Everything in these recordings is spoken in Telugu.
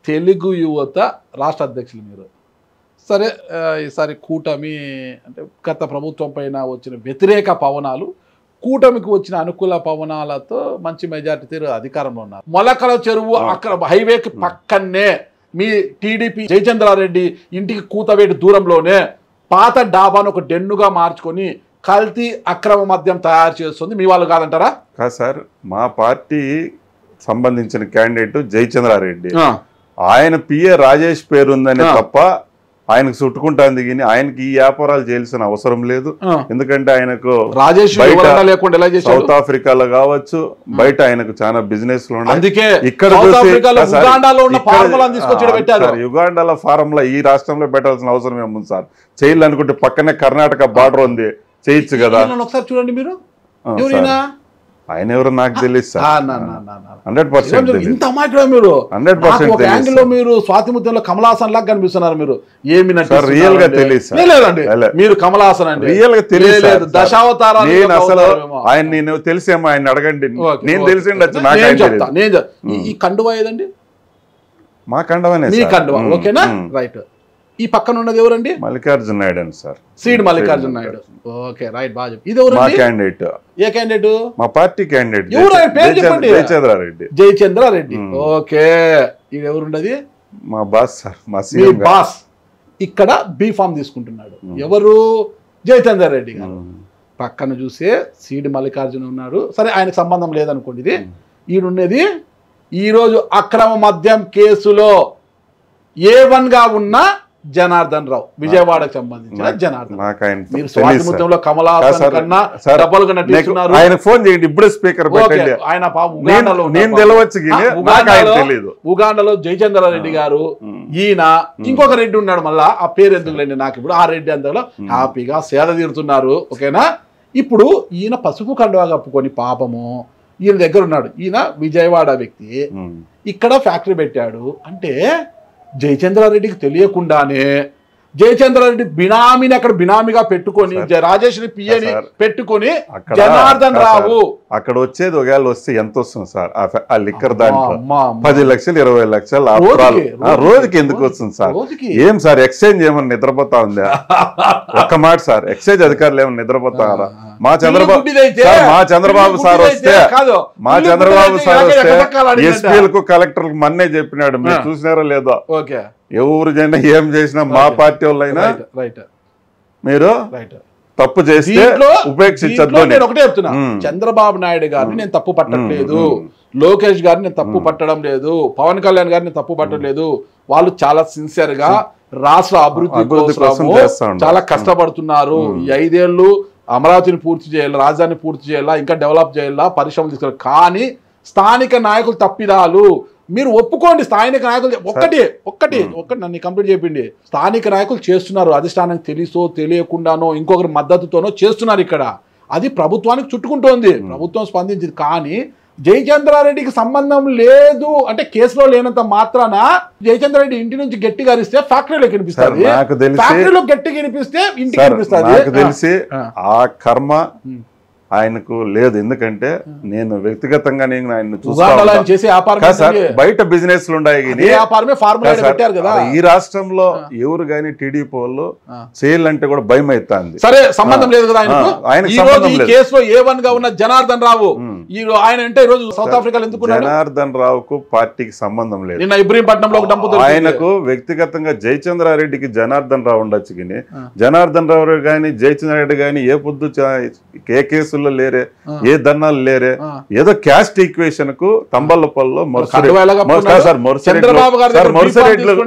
తెలుగు యువత రాష్ట్ర అధ్యక్షులు మీరు. సరే, ఈసారి కూటమి అంటే గత ప్రభుత్వం పైన వచ్చిన వ్యతిరేక పవనాలు కూటమికి వచ్చిన అనుకూల పవనాలతో మంచి మెజార్టీ అధికారంలో ఉన్నారు. మొలకల చెరువు అక్కడ హైవేకి పక్కనే మీ టీడీపీ జయచంద్రారెడ్డి ఇంటికి కూతవేటి దూరంలోనే పాత డాబాను ఒక డెన్నుగా మార్చుకొని కల్తీ అక్రమ మద్యం తయారు చేస్తుంది. మీ వాళ్ళు కాదంటారా? కాదు సార్, మా పార్టీ సంబంధించిన క్యాండిడేట్ జయచంద్రారెడ్డి, ఆయన పిఏ రాజేష్ పేరు ఉందని తప్ప ఆయనకు చుట్టుకుంటాను దిగిని ఆయనకి ఈ వ్యాపారాలు చేయాల్సిన అవసరం లేదు. ఎందుకంటే ఆయనకు సౌత్ ఆఫ్రికాలో కావచ్చు, బయట ఆయనకు చాలా బిజినెస్ లో ఇక్కడ యుగాండాలో ఫారంలో ఈ రాష్ట్రంలో పెట్టాల్సిన అవసరం ఏముంది సార్? చేయాలనుకుంటే పక్కనే కర్ణాటక బార్డర్ ఉంది, చేయొచ్చు కదా. ఒకసారి చూడండి మీరు, ఆయన ఎవరు నాకు తెలియదు సార్. 100% ఇంత మాట్లాడ మీరు 100% మీరు స్వాతిముత్యంలో కమలాసన్ లాగా కనిపిస్తున్నారు. మీరు ఏమి రియల్ గా తెలియదు లేదండి, మీరు కమలాసన్ అండి, రియల్ గా తెలియదు. దశావతారాలు నేను అసలు ఆయన నేను తెలిసేమో, ఆయన అడగండి, నేను తెలిసిండొచ్చు. నాకు ఈ కండువా ఏదండి? మా కండువానే. మీ కండువా, ఓకేనా, రైట్. ఈ పక్కన ఉన్నది ఎవరండి? మల్లికార్జున నాయుడు అండి sir, seed Mallikarjuna Naidu. Okay, right, బాగా చెప్పి. ఇది ఎవరు క్యాండిడేట్? ఏ క్యాండిడేట్? మా party candidate Jayachandra Reddy. Jayachandra Reddy, okay. ఇది ఎవరుండది? మా బాస్ సార్, మా బాస్. ఇక్కడ బీ ఫామ్ తీసుకుంటున్నాడు ఎవరు? జయచంద్రారెడ్డి గారు. పక్కన చూసే సీడ్ మల్లికార్జున ఉన్నాడు. సరే, ఆయనకు సంబంధం లేదనుకోండి. ఇది ఈడున్నది ఈరోజు అక్రమ మద్యం కేసులో A1 గా ఉన్న జనార్దన్ రావు, విజయవాడకు సంబంధించిన జనార్దన్. మీరు స్వాతిముత్యంలో కమలాసన్ కన్నా డబ్బులుగా నటిస్తున్నారు. ఆయన ఫోన్ చేయండి, ఇప్పుడే స్పీకర్ పెట్టండి. ఆయన ఉగాండాలో జయచంద్రారెడ్డి గారు, ఈయన ఇంకొక రెడ్డి ఉన్నాడు, మళ్ళా ఆ పేరు ఎందుకులేండి నాకు ఇప్పుడు. ఆ రెడ్డి అంతలో హ్యాపీగా సేద తీరుతున్నారు, ఓకేనా. ఇప్పుడు ఈయన పసుపు కండువా కప్పుకొని పాపము ఈయన దగ్గర ఉన్నాడు. ఈయన విజయవాడ వ్యక్తి, ఇక్కడ ఫ్యాక్టరీ పెట్టాడు. అంటే జయచంద్రారెడ్డికి తెలియకుండానే జయచంద్రారెడ్డి బినామీని అక్కడ బినామీగా పెట్టుకొని రాజేష్ పిఏని పెట్టుకొని జనార్దన్ రావు అక్కడ వచ్చేది ఒకవేళ వస్తే ఎంత వస్తుంది సార్? ఆ లిక్కర్ దాంట్లో 10 లక్షలు 20 లక్షలు రోజుకి ఎందుకు వస్తుంది సార్? ఏం సార్ ఎక్స్చేంజ్ ఏమన్నా నిద్రపోతా ఉందా? ఒక్క మాట సార్, ఎక్స్చేంజ్ అధికారులు ఏమన్నా నిద్రపోతారా? మా చంద్రబాబు సార్ వస్తే ఎస్పీలకు కలెక్టర్లకు మన్నే చెప్పినాడు, మీరు చూసినారో లేదో. ఎవరు జైనా ఏం చేసినా మా పార్టీ వాళ్ళైనా మీరు తప్పు చేస్తే ఉపేక్షించద్దు. నేను ఒకటే చెప్తున్నా, చంద్రబాబు నాయుడు గారిని నేను తప్పు పట్టట్లేదు, లోకేష్ గారిని నేను తప్పు పట్టడం లేదు, పవన్ కళ్యాణ్ గారిని తప్పు పట్టడం లేదు. వాళ్ళు చాలా సిన్సియర్ గా రాష్ట్ర అభివృద్ధి కోసం చాలా కష్టపడుతున్నారు. ఈ 5 ఏళ్ళు అమరావతిని పూర్తి చేయాలి, రాజధాని పూర్తి చేయాలా, ఇంకా డెవలప్ చేయాలా, పరిశ్రమలు తీసుకెళ్ళాలి. కానీ స్థానిక నాయకులు తప్పిదాలు మీరు ఒప్పుకోండి. స్థానిక నాయకులు ఒక్కటి నన్ను కంప్లీట్ చేయండి. స్థానిక నాయకులు చేస్తున్నారు, అధిష్టానానికి తెలుసో తెలియకుండానో ఇంకొకరి మద్దతుతోనో చేస్తున్నారు. ఇక్కడ అది ప్రభుత్వానికి చుట్టుకుంటోంది, ప్రభుత్వం స్పందించింది. కానీ జయచంద్రారెడ్డికి సంబంధం లేదు అంటే కేసులో లేనంత మాత్రాన జయచంద్రారెడ్డి ఇంటి నుంచి గట్టిగా అరిస్తే ఫ్యాక్టరీలో కనిపిస్తుంది, ఫ్యాక్టరీలో గట్టిగా కనిపిస్తే ఇంటికి కనిపిస్తుంది. నాకు తెలిసి ఆ కర్మ ఆయనకు లేదు. ఎందుకంటే నేను వ్యక్తిగతంగా నేను ఆయన బయట బిజినెస్ ఈ రాష్ట్రంలో ఎవరు గాని టీడీపీ వాళ్ళు చేయాలంటే కూడా భయం అవుతుంది. సరే, సంబంధం లేదు కదా ఆయనకు. కేసులో A1 గా ఉన్న జనార్దన్ రావు ఆయన అంటే ఈరోజు సౌత్ ఆఫ్రికాలో ఎందుకు? జనార్దన్ రావుకు పార్టీకి సంబంధం లేదు. నిన్న ఇబ్రహీంపట్నంలో ఒక డంపు ఆయనకు వ్యక్తిగతంగా జయచంద్రారెడ్డికి జనార్దన్ రావు ఉండొచ్చు, కానీ జనార్దన్ రావు గాని జయచంద్రారెడ్డి గాని ఏ పొద్దు ఏ కేసు లేరే, ఏ ధర్నాలు లేరే. ఏదో క్యాస్ట్ ఈక్వేషన్ కు తంబల్లపల్లిలో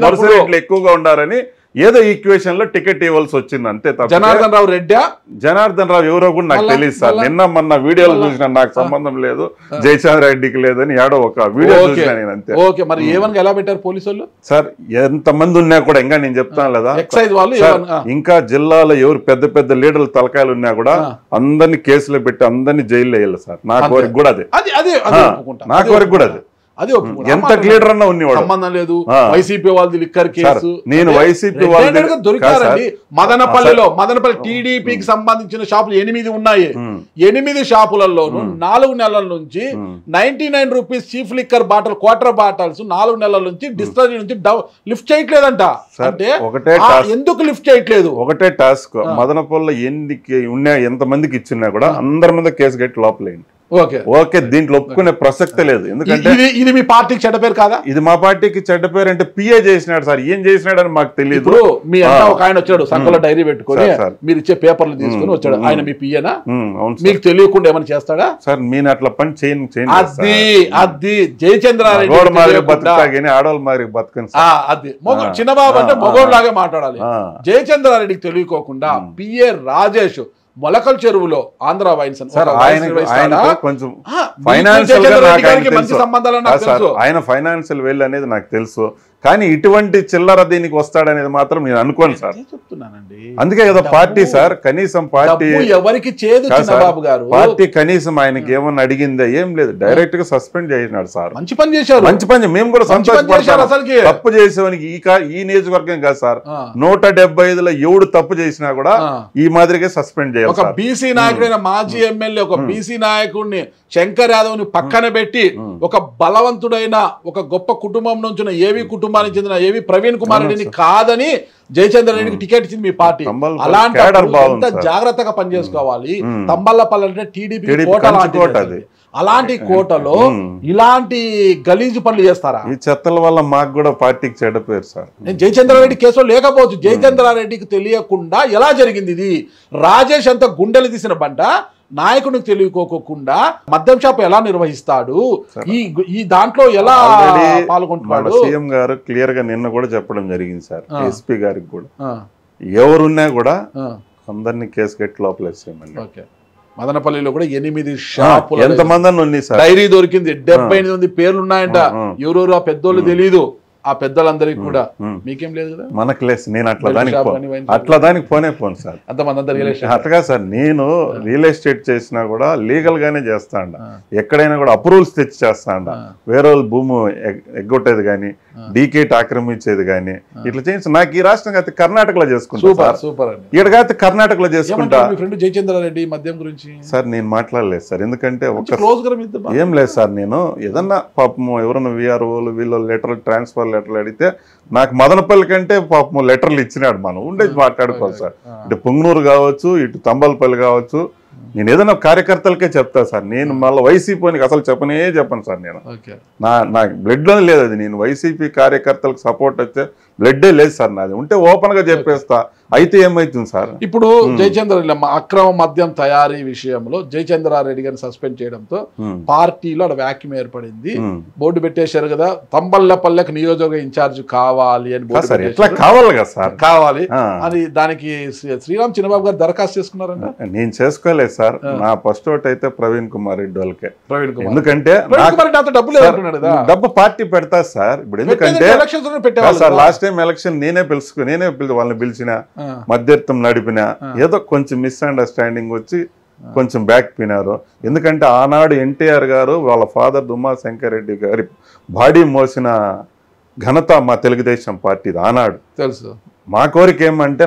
మరుసరెడ్లు ఎక్కువగా ఉండారని ఏదో ఈక్వేషన్ లో టికెట్ ఇవ్వాల్సి వచ్చింది అంతే. జనార్దన్ రావు రెడ్డి, జనార్దన్ రావు ఎవరో కూడా నాకు తెలియదు సార్. నిన్న మొన్న వీడియోలు చూసిన నాకు సంబంధం లేదు, జయచంద్ర రెడ్డికి లేదని ఏడో ఒక వీడియో చూసిన నేను అంతే. ఓకే, మరి A1 ఎలా పెట్టారు పోలీసు వాళ్ళు? సార్ ఎంత మంది ఉన్నా కూడా ఇంకా నేను చెప్తాను లేదా, ఎక్సైజ్ వాళ్ళు ఇంకా జిల్లాలో ఎవరు పెద్ద పెద్ద లీడర్లు తలకాయలు ఉన్నా కూడా అందరినీ కేసులో పెట్టి అందరినీ జైల్లో వేయాలి సార్. నా కోరిక కూడా అదే, నా కోరిక కూడా అదే. అది ఎంత లీడర్ అన్నా ఉన్నవాడు సంబంధం లేదు. వైసీపీ వాళ్ళది లిక్కర్ కేసు, నేను వైసీపీ దొరికారండి. మదనపల్లి టీడీపీకి సంబంధించిన షాపులు 8 ఉన్నాయి. 8 షాపులలోనూ 4 నెలల నుంచి 99 rupees chief liquor bottle quarter bottles 4 నెలల నుంచి డిస్టరీ నుంచి లిఫ్ట్ చేయట్లేదంట. అంటే ఎందుకు లిఫ్ట్ చేయట్లేదు? ఒకటే టాస్క్, మదనపల్లిలో ఎంత మందికి ఇచ్చినా కూడా అందరి మీద కేసు కట్టి లోపలేండి. ఓకే, దీంట్లో ఒప్పుకునే ప్రసక్తే లేదు. ఎందుకంటే ఇది మీ పార్టీకి చెడ్డ పేరు కాదా? ఇది మా పార్టీకి చెడ్డ పేరు. అంటే పిఏ చేసినాడు సార్, ఏం చేసినాడు అని మాకు తెలియదు. మీ ఒక ఆయన వచ్చాడు సంఖ్యలో డైరీ పెట్టుకుని మీరు ఇచ్చే పేపర్లు తీసుకుని వచ్చాడు. ఆయన మీ పిఏనా? మీకు తెలియకుండా ఏమైనా చేస్తాడా సార్? నేను అట్లా పని చేయను. అది జయచంద్రారెడ్డి ఆడవాళ్ళు మరి బతకని అది చిన్నబాబు అంటే మగోడు లాగే మాట్లాడాలి. జయచంద్రారెడ్డికి తెలియకోకుండా పిఏ రాజేష్ మొలకల్ చెరువులో ఆంధ్ర వైన్స్ కొంచెం ఆయన ఫైనాన్షియల్ వెల్ అనేది నాకు తెలుసు. కానీ ఇటువంటి చిల్లర దీనికి వస్తాడనేది మాత్రం నేను అనుకోను సార్. చెప్తున్నానండి, అందుకే కదా పార్టీ సార్ కనీసం పార్టీ ఎవరికి చేదు బాబు గారు పార్టీ కనీసం ఆయనకి ఏమన్నా అడిగిందా? ఏం లేదు, డైరెక్ట్ గా సస్పెండ్ చేసినాడు సార్. మంచి పని చేశారు, మంచి పని. మేము కూడా సంతోషపడతాం. తప్పు చేసేవానికి ఈ నియోజకవర్గం కాదు సార్, 175లో ఎవడు తప్పు చేసినా కూడా ఈ మాదిరిగా సస్పెండ్ చేయాలి. ఒక బీసీ నాయకుడైన మాజీ ఎమ్మెల్యే ఒక బీసీ నాయకుడిని శంకర్ యాదవ్ ని పక్కన పెట్టి ఒక బలవంతుడైన ఒక గొప్ప కుటుంబం నుంచి ఏవి కుటుంబానికి చెందిన ఏవి ప్రవీణ్ కుమార్ రెడ్డిని కాదని జయచంద్ర రెడ్డికి టికెట్ ఇచ్చింది మీ పార్టీ. అలాంటి ఎంత జాగ్రత్తగా పనిచేసుకోవాలి. తంబల్లపల్లి అంటే టీడీపీ కోట లాంటిది. అలాంటి కోటలో ఇలాంటి గలీజు పనులు చేస్తారా? ఈ చెత్తల వల్ల మాకు కూడా పార్టీకి చెడ్డ పేరు సార్. నేను జయచంద్రారెడ్డి కేసులో లేకపోవచ్చు. జయచంద్రారెడ్డికి తెలియకుండా ఎలా జరిగింది ఇది? రాజేష్ అంత గుండెలు తీసిన బంట నాయకుడికి తెలియకోకుండా మద్యం షాప్ ఎలా నిర్వహిస్తాడు? ఈ దాంట్లో ఎలా పాల్గొంటున్నాడు? సీఎం గారు క్లియర్ గా నిన్న కూడా చెప్పడం జరిగింది సార్, ఎస్పీ గారికి కూడా ఎవరున్నా కూడా అందరినీ కేసు కట్టి లోపలేసేయమని. మదనపల్లిలో కూడా 8 షాపులు ఎంతమంది డైరీ దొరికింది. 78 పేర్లున్నాయంట. ఎవరెవరు ఆ పెద్దోళ్ళు తెలీదు. ఆ పెద్దలందరికీ కూడా మీకేం లేదు కదా? మనకు లేదు. నేను అట్లా దానికి పోను సార్. అట్లా సార్, నేను రియల్ ఎస్టేట్ చేసినా కూడా లీగల్ గానే చేస్తా అంట. ఎక్కడైనా కూడా అప్రూవల్స్ తెచ్చి చేస్తా అంట. వేరే వాళ్ళు భూమి ఎగ్గొట్టేది కానీ డీకేట్ ఆక్రమించేది కానీ ఇట్లా చేసి నాకు ఈ రాష్ట్రం అయితే కర్ణాటకలో చేసుకుంటా. ఇక్కడికైతే కర్ణాటకలో చేసుకుంటా. జయచంద్రారెడ్డి మద్యం గురించి సార్ నేను మాట్లాడలేదు సార్. ఎందుకంటే ఏం లేదు సార్, నేను ఏదన్నా పాపం ఎవరన్నా విఆర్ఓలు వీళ్ళు లెటర్ ట్రాన్స్ఫర్ లెటర్లు అడిగితే నాకు మదనపల్లి కంటే పాపం లెటర్లు ఇచ్చినాడు. మనం ఉండేది మాట్లాడుకోవాలి సార్. ఇటు పొంగనూరు కావచ్చు, ఇటు తంబలపల్లి కావచ్చు. నేను ఏదైనా కార్యకర్తలకే చెప్తా సార్. నేను మళ్ళీ వైసీపీకి అసలు చెప్పను సార్. నేను నా బ్లడ్ లోనే లేదు అది. నేను వైసీపీ కార్యకర్తలకు సపోర్ట్ వస్తే బ్లడ్డే లేదు సార్ నాది. ఉంటే ఓపెన్ గా చెప్పేస్తా. అయితే ఏమైతుంది సార్? ఇప్పుడు జయచంద్ర అక్రమ మద్యం తయారీ విషయంలో జయచంద్రారెడ్డి గారిని సస్పెండ్ చేయడంతో పార్టీలో వ్యాక్యూమ్ ఏర్పడింది. బోర్డు పెట్టేశారు కదా, తంబల్లపల్లెకి నియోజకవర్గ ఇన్ఛార్జ్ కావాలి అని. కావాలి కదా సార్, కావాలి అని. దానికి శ్రీరామ్ చిన్నబాబు గారు దరఖాస్తు చేసుకున్నారంట. నేను చేసుకోలేదు సార్. నా ఫస్ట్ ఓట్ అయితే ప్రవీణ్ కుమార్ రెడ్డి వాళ్ళకే. ఎందుకంటే డబ్బు పార్టీ పెడతా సార్. ఇప్పుడు ఎందుకంటే సార్ లాస్ట్ టైం ఎలక్షన్ నేనే వాళ్ళని పిలిచిన, మధ్యర్థం నడిపిన, ఏదో కొంచెం మిస్అండర్స్టాండింగ్ వచ్చి కొంచెం బ్యాక్ పినారు. ఎందుకంటే ఆనాడు ఎన్టీఆర్ గారు వాళ్ళ ఫాదర్ దుమ్మా శంకర్ రెడ్డి గారి బాడీ మోసిన ఘనత మా తెలుగుదేశం పార్టీది ఆనాడు. తెలుసు. మా కోరిక ఏమంటే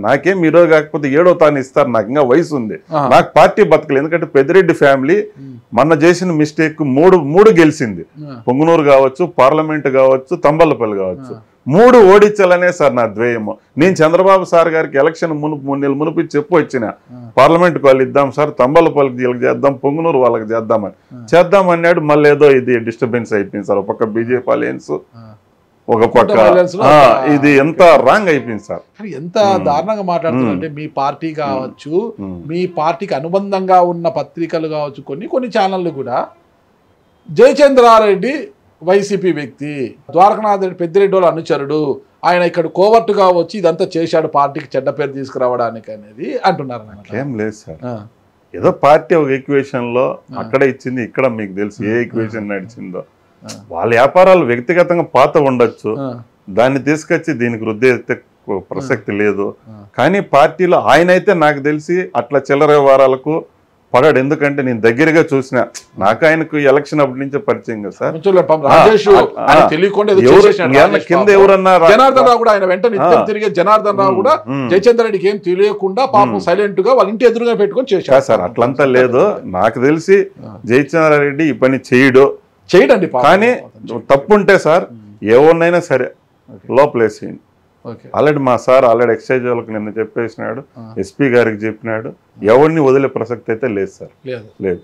నాకేం ఈరోజు కాకపోతే 7వ తాను ఇస్తారు. నాకు ఇంకా వయసు ఉంది, నాకు పార్టీ బతకలేదు. ఎందుకంటే పెద్దిరెడ్డి ఫ్యామిలీ మొన్న చేసిన మిస్టేక్ మూడు గెలిచింది. పొంగునూరు కావచ్చు, పార్లమెంట్ కావచ్చు, తంబల్లపల్లి కావచ్చు. 3 ఓడించాలనే సార్ నా ధ్యేయము. నేను చంద్రబాబు సార్ గారికి ఎలక్షన్ 3 నెలలు మునిపి చెప్పు వచ్చిన పార్లమెంట్కి వాళ్ళు ఇద్దాం సార్, తంబల్లపల్లికి వీళ్ళకి చేద్దాం, పొంగునూరు వాళ్ళకి చేద్దామన్నాడు. మళ్ళీ ఏదో ఇది డిస్టర్బెన్స్ అయిపోయింది సార్. ఒక పక్క బీజేపీ అలయన్స్, ఒక పక్క ఇది ఎంత రాంగ్ అయిపోయింది సార్. ఎంత దారుణంగా మాట్లాడుతున్నారంటే మీ పార్టీ కావచ్చు, మీ పార్టీకి అనుబంధంగా ఉన్న పత్రికలు కావచ్చు, కొన్ని ఛానళ్ళు కూడా జయచంద్రారెడ్డి వైసీపీ వ్యక్తి, ద్వారకనాథ్ రెడ్డి పెద్దిరెడ్డి వాళ్ళ అనుచరుడు, ఆయన ఇక్కడ కోవర్టుగా వచ్చి ఇదంతా చేశాడు పార్టీకి చెడ్డ పేరు తీసుకురావడానికి అనేది అంటున్నారు. ఏం లేదు సార్, ఏదో పార్టీ ఒక ఈక్వేషన్ లో అక్కడ ఇచ్చింది, ఇక్కడ మీకు తెలుసు ఏ ఈక్వేషన్ నడిచిందో. వాళ్ళ వ్యాపారాలు వ్యక్తిగతంగా పాత ఉండొచ్చు, దాన్ని తీసుకొచ్చి దీనికి వృద్ధి ప్రసక్తి లేదు. కానీ పార్టీలో ఆయన అయితే నాకు తెలిసి అట్లా చిల్లర వ్యవహారాలకు పడాడు. ఎందుకంటే నేను దగ్గరగా చూసిన, నాకు ఆయనకు ఎలక్షన్ అప్పటి నుంచే పరిచయం కదా సార్. రాజేష్ ఆయన తెలియకుండా ఏదో చేసేసాడు రాజేష్ కింద పాపం. ఎవరన్నా జనార్దన్ రావు కూడా ఆయన వెంట నిత్యం తిరిగే జనార్దన్ రావు కూడా జయచంద్ర రెడ్డికి ఏం తెలియకుండా పాపం సైలెంట్ గా వాళ్ళ ఇంటి ఎదురుగా పెట్టుకొని చేశారు సార్. అట్లంతా లేదు, నాకు తెలిసి జయచంద్రారెడ్డి ఈ పని చేయడండి పాపం. కానీ తప్పుంటే సార్ ఎవరినైనా సరే లోపలేసేయండి. ఆల్రెడీ మా సార్ ఆల్రెడీ ఎక్సైజ్ వాళ్ళకి నిన్న చెప్పేసినాడు, ఎస్పీ గారికి చెప్పినాడు, ఎవరిని వదిలే ప్రసక్తి అయితే లేదు సార్. లేదు. లేదు.